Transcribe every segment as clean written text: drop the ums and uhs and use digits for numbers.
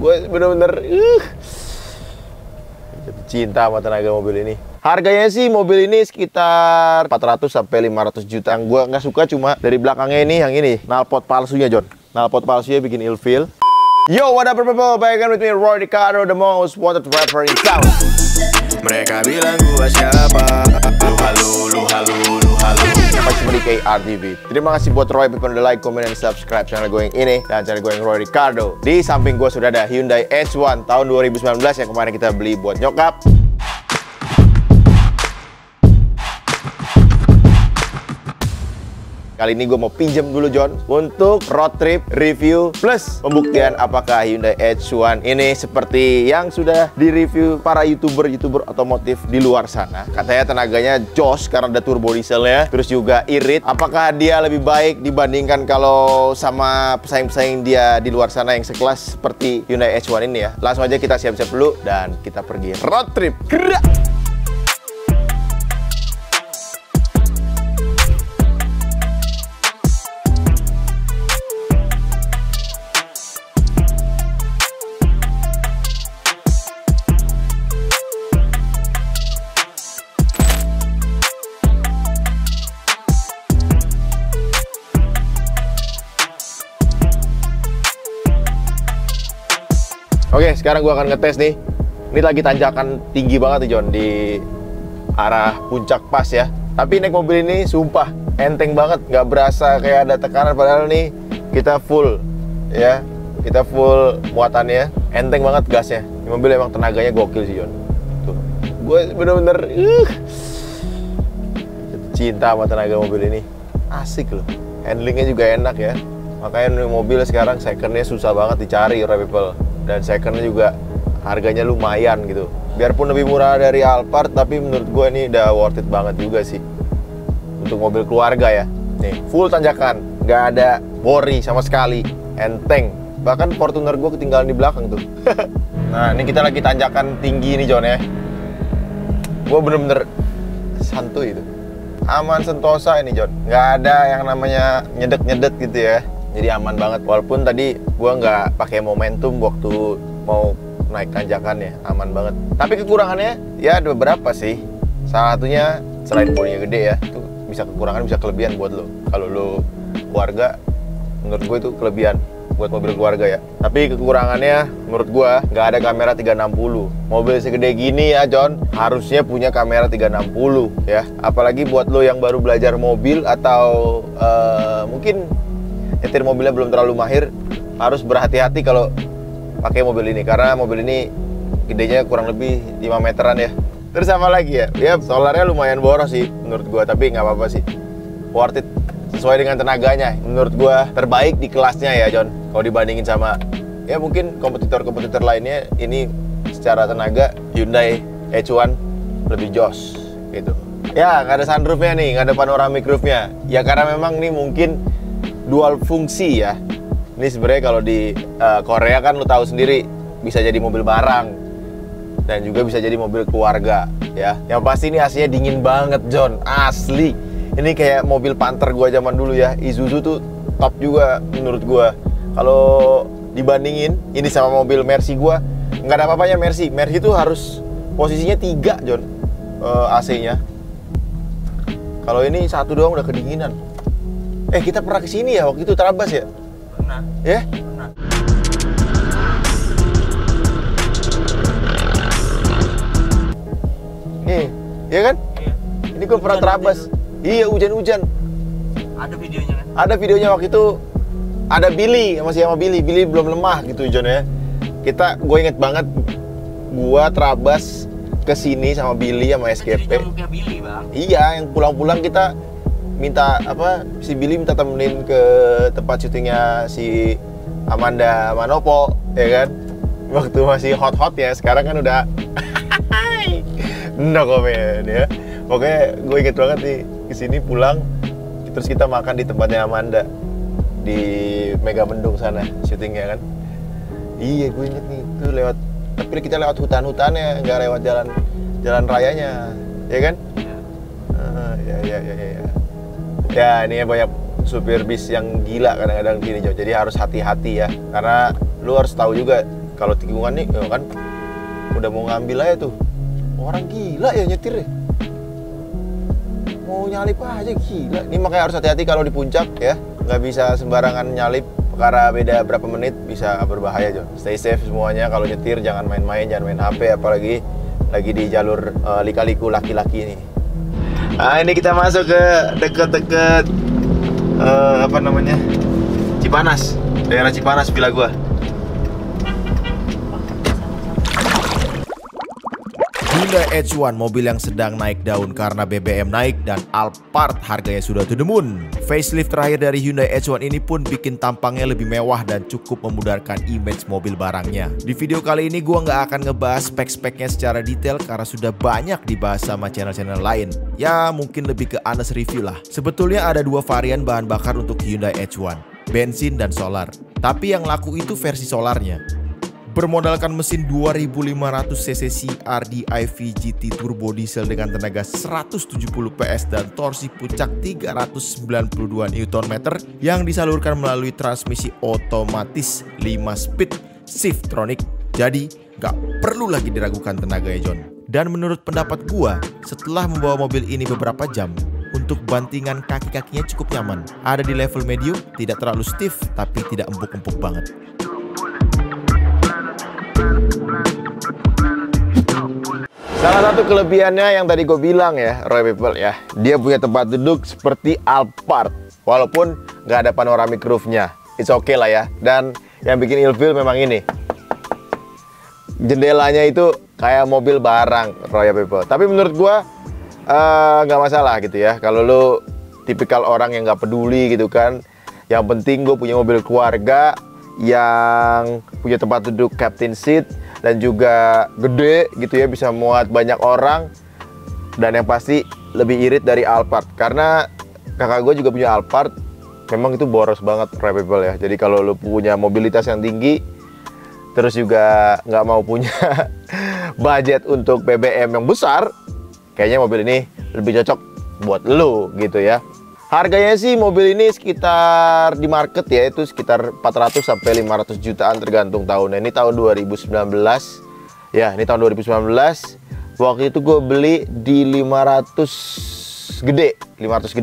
Gue bener-bener jatuh cinta sama tenaga mobil ini. Harganya sih mobil ini sekitar 400 sampai 500 juta. Yang gue nggak suka cuma dari belakangnya ini, yang ini knalpot palsunya, John. Knalpot palsunya bikin ilfeel. Yo, what up people? Back again with me, Roy Ricardo, the most wanted rapper in town. Mereka bilang gua siapa? Lu halu. Sampai jumpa di KRTV. Terima kasih buat Roy people udah like, comment, dan subscribe channel gue yang ini dan channel gue yang Roy Ricardo. Di samping gue sudah ada Hyundai H1 tahun 2019 yang kemarin kita beli buat nyokap. Kali ini gue mau pinjam dulu, John, untuk road trip review plus pembuktian apakah Hyundai H1 ini seperti yang sudah direview para youtuber otomotif di luar sana. Katanya tenaganya jos karena ada turbo dieselnya, terus juga irit. Apakah dia lebih baik dibandingkan kalau sama pesaing-pesaing dia di luar sana yang sekelas seperti Hyundai H1 ini ya? Langsung aja kita siap-siap dulu dan kita pergi road trip. Gerak! Oke, sekarang gua akan ngetes nih. Ini lagi tanjakan tinggi banget nih, John, di arah puncak pas ya. Tapi naik mobil ini sumpah enteng banget, nggak berasa kayak ada tekanan. Padahal nih kita full ya, kita full muatannya, enteng banget gasnya. Ini mobil emang tenaganya gokil sih, John. Tuh, gue bener-bener cinta sama tenaga mobil ini. Asik loh, handlingnya juga enak ya. Makanya mobil sekarang secondnya susah banget dicari, people. Dan secondnya juga harganya lumayan gitu. Biarpun lebih murah dari Alphard, tapi menurut gue ini udah worth it banget juga sih untuk mobil keluarga ya. Nih, full tanjakan, nggak ada worry sama sekali, enteng. Bahkan Fortuner gue ketinggalan di belakang tuh. Nah, ini kita lagi tanjakan tinggi nih, John ya. Gue bener-bener santuy itu. Aman sentosa ini, John. Nggak ada yang namanya nyedet-nyedet gitu ya. Jadi aman banget, walaupun tadi gua nggak pakai momentum waktu mau naik tanjakan ya, aman banget. Tapi kekurangannya ya ada beberapa sih. Salah satunya selain bodinya gede ya, itu bisa kekurangan bisa kelebihan buat lo. Kalau lo keluarga, menurut gue itu kelebihan buat mobil keluarga ya. Tapi kekurangannya menurut gua nggak ada kamera 360. Mobil segede gini ya, John, harusnya punya kamera 360 ya. Apalagi buat lo yang baru belajar mobil atau mungkin nyetir mobilnya belum terlalu mahir, harus berhati-hati kalau pakai mobil ini karena mobil ini gedenya kurang lebih 5 meteran ya. Terus sama lagi ya solarnya lumayan boros sih menurut gua, tapi nggak apa-apa sih, worth it sesuai dengan tenaganya. Menurut gua terbaik di kelasnya ya, John. Kalau dibandingin sama ya mungkin kompetitor lainnya, ini secara tenaga Hyundai H1 lebih jos gitu. Ya nggak ada sunroofnya nih, nggak ada panoramic roofnya ya, karena memang nih mungkin dual fungsi ya. Ini sebenarnya kalau di Korea kan lu tahu sendiri, bisa jadi mobil barang dan juga bisa jadi mobil keluarga ya. Yang pasti ini AC-nya dingin banget, John, asli. Ini kayak mobil Panther gua zaman dulu ya. Isuzu tuh top juga menurut gua. Kalau dibandingin ini sama mobil Mercy gua, nggak ada apa-apanya Mercy. Mercy tuh harus posisinya 3, John, AC-nya. Kalau ini 1 doang udah kedinginan. Kita pernah kesini ya waktu itu, Trabas ya? Pernah. Ya? Pernah. Nih, ya kan? Iya. Ini gue pernah Trabas. Iya, hujan-hujan. Ada videonya kan? Ada videonya waktu itu. Ada Billy, masih sama Billy. Billy belum lemah gitu, John ya. Gue inget banget, gue Trabas kesini sama Billy sama SGP. Jadi nyamuknya Billy, Bang. Iya, yang pulang-pulang kita minta si Billy minta temenin ke tempat syutingnya si Amanda Manopo ya kan, waktu masih hot ya. Sekarang kan udah no comment ya. Pokoknya gue inget banget nih kesini pulang, terus kita makan di tempatnya Amanda di Megamendung sana syutingnya kan. Iya, gue inget nih itu lewat, tapi kita lewat hutan-hutannya, nggak lewat jalan rayanya ya kan. Ya. Ya, ini banyak supir bis yang gila kadang-kadang gini, Jo. Jadi harus hati-hati ya. Karena lu harus tahu juga kalau tikungan nih kan udah mau ngambil aja tuh. Orang gila ya nyetir ya. Mau nyalip aja gila. Ini makanya harus hati-hati kalau di puncak ya. Nggak bisa sembarangan nyalip karena beda berapa menit bisa berbahaya, John. Stay safe semuanya kalau nyetir, jangan main-main, jangan main HP, apalagi lagi di jalur lika-liku laki-laki nih. Nah, ini kita masuk ke deket-deket apa namanya? Cipanas. Daerah Cipanas villa gua. Hyundai H1, mobil yang sedang naik daun karena BBM naik dan Alphard harganya sudah to the moon. Facelift terakhir dari Hyundai H1 ini pun bikin tampangnya lebih mewah dan cukup memudahkan image mobil barangnya. Di video kali ini gua nggak akan ngebahas spek-speknya secara detail karena sudah banyak dibahas sama channel-channel lain. Ya mungkin lebih ke honest review lah. Sebetulnya ada dua varian bahan bakar untuk Hyundai H1, bensin dan solar. Tapi yang laku itu versi solarnya. Bermodalkan mesin 2500 cc CRDI VGT turbo diesel dengan tenaga 170 PS dan torsi puncak 392 Nm yang disalurkan melalui transmisi otomatis 5 speed Shiftronic. Jadi gak perlu lagi diragukan tenaganya, John. Dan menurut pendapat gua, setelah membawa mobil ini beberapa jam, untuk bantingan kaki-kakinya cukup nyaman. Ada di level medium, tidak terlalu stiff tapi tidak empuk-empuk banget. Salah satu kelebihannya yang tadi gue bilang ya, Royal People ya, dia punya tempat duduk seperti Alphard, walaupun nggak ada panoramic roof-nya. It's okay lah ya. Dan yang bikin ilfeel memang ini, jendelanya itu kayak mobil barang, Royal People. Tapi menurut gue nggak masalah gitu ya. Kalau lu tipikal orang yang nggak peduli gitu kan, yang penting gue punya mobil keluarga yang punya tempat duduk captain seat dan juga gede gitu ya, bisa muat banyak orang, dan yang pasti lebih irit dari Alphard karena kakak gue juga punya Alphard. Memang itu boros banget, People ya. Jadi kalau lu punya mobilitas yang tinggi terus juga nggak mau punya budget untuk BBM yang besar, kayaknya mobil ini lebih cocok buat lu gitu ya. Harganya sih mobil ini sekitar di market ya itu sekitar 400 sampai 500 jutaan tergantung tahunnya. Ini tahun 2019. Ya, ini tahun 2019. Waktu itu gue beli di 500 gede.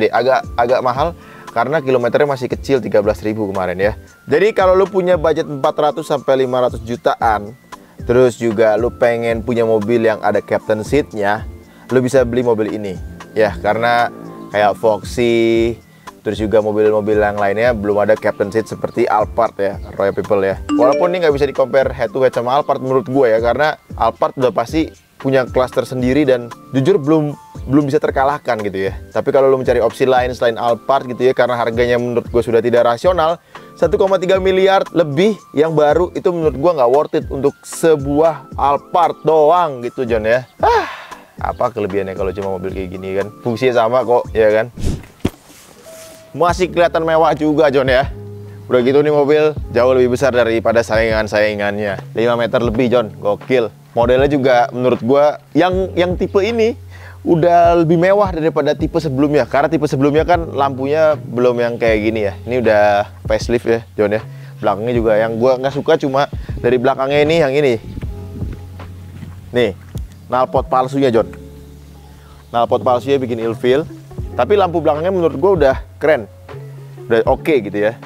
Agak mahal karena kilometernya masih kecil, 13.000 kemarin ya. Jadi kalau lu punya budget 400 sampai 500 jutaan, terus juga lu pengen punya mobil yang ada captain seat-nya, lu bisa beli mobil ini. Ya, karena kayak Foxy, terus juga mobil-mobil yang lainnya belum ada captain seat seperti Alphard ya, Royal People ya. Walaupun ini nggak bisa di-compare head to head sama Alphard menurut gue ya, karena Alphard udah pasti punya kelas tersendiri dan jujur belum bisa terkalahkan gitu ya. Tapi kalau lo mencari opsi lain selain Alphard gitu ya, karena harganya menurut gue sudah tidak rasional, 1,3 miliar lebih yang baru itu menurut gue nggak worth it untuk sebuah Alphard doang gitu, John ya. Apa kelebihannya kalau cuma mobil kayak gini kan? Fungsinya sama kok, ya kan? Masih kelihatan mewah juga, John ya. Udah gitu nih mobil jauh lebih besar daripada saingan-saingannya. 5 meter lebih, John. Gokil. Modelnya juga menurut gua yang tipe ini udah lebih mewah daripada tipe sebelumnya. Karena tipe sebelumnya kan lampunya belum yang kayak gini ya. Ini udah facelift ya, John ya. Belakangnya juga yang gua nggak suka cuma dari belakangnya ini yang ini. Nih. Knalpot palsunya, John. Knalpot palsunya bikin ilfeel. Tapi lampu belakangnya menurut gue udah keren. Udah oke gitu ya.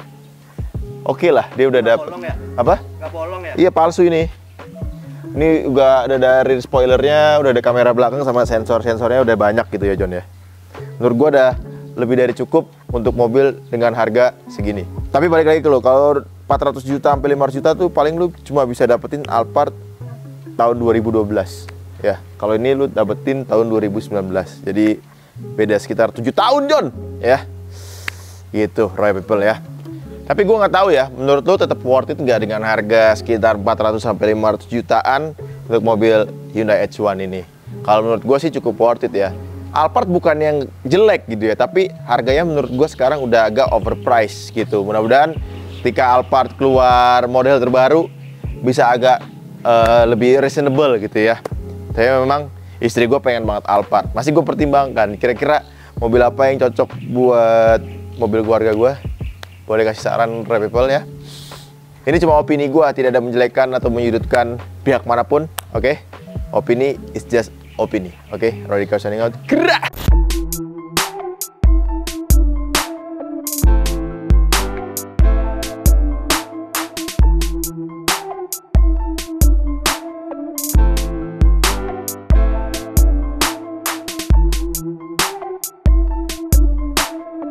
Oke lah, dia udah dapet. Ya? Apa? Gak bolong ya? Iya, palsu ini. Ini juga ada dari spoilernya, udah ada kamera belakang sama sensor-sensornya udah banyak gitu ya, John ya. Menurut gue udah lebih dari cukup untuk mobil dengan harga segini. Tapi balik lagi ke lo, kalau 400 juta sampai 500 juta tuh paling lu cuma bisa dapetin Alphard tahun 2012. Ya, kalau ini lu dapetin tahun 2019. Jadi beda sekitar 7 tahun, John. Ya. Gitu, Royal People ya. Tapi gue nggak tahu ya, menurut lu tetap worth it nggak dengan harga sekitar 400 sampai 500 jutaan untuk mobil Hyundai H1 ini? Kalau menurut gue sih cukup worth it ya. Alphard bukan yang jelek gitu ya, tapi harganya menurut gue sekarang udah agak overpriced gitu. Mudah-mudahan ketika Alphard keluar model terbaru bisa agak lebih reasonable gitu ya. Tapi memang istri gue pengen banget Alphard. Masih gue pertimbangkan, kira-kira mobil apa yang cocok buat mobil keluarga gue. Boleh kasih saran, People ya. Ini cuma opini gue, tidak ada menjelekkan atau menyudutkan pihak manapun, oke? Opini is just opini, oke? Rodiko signing out. Gerak!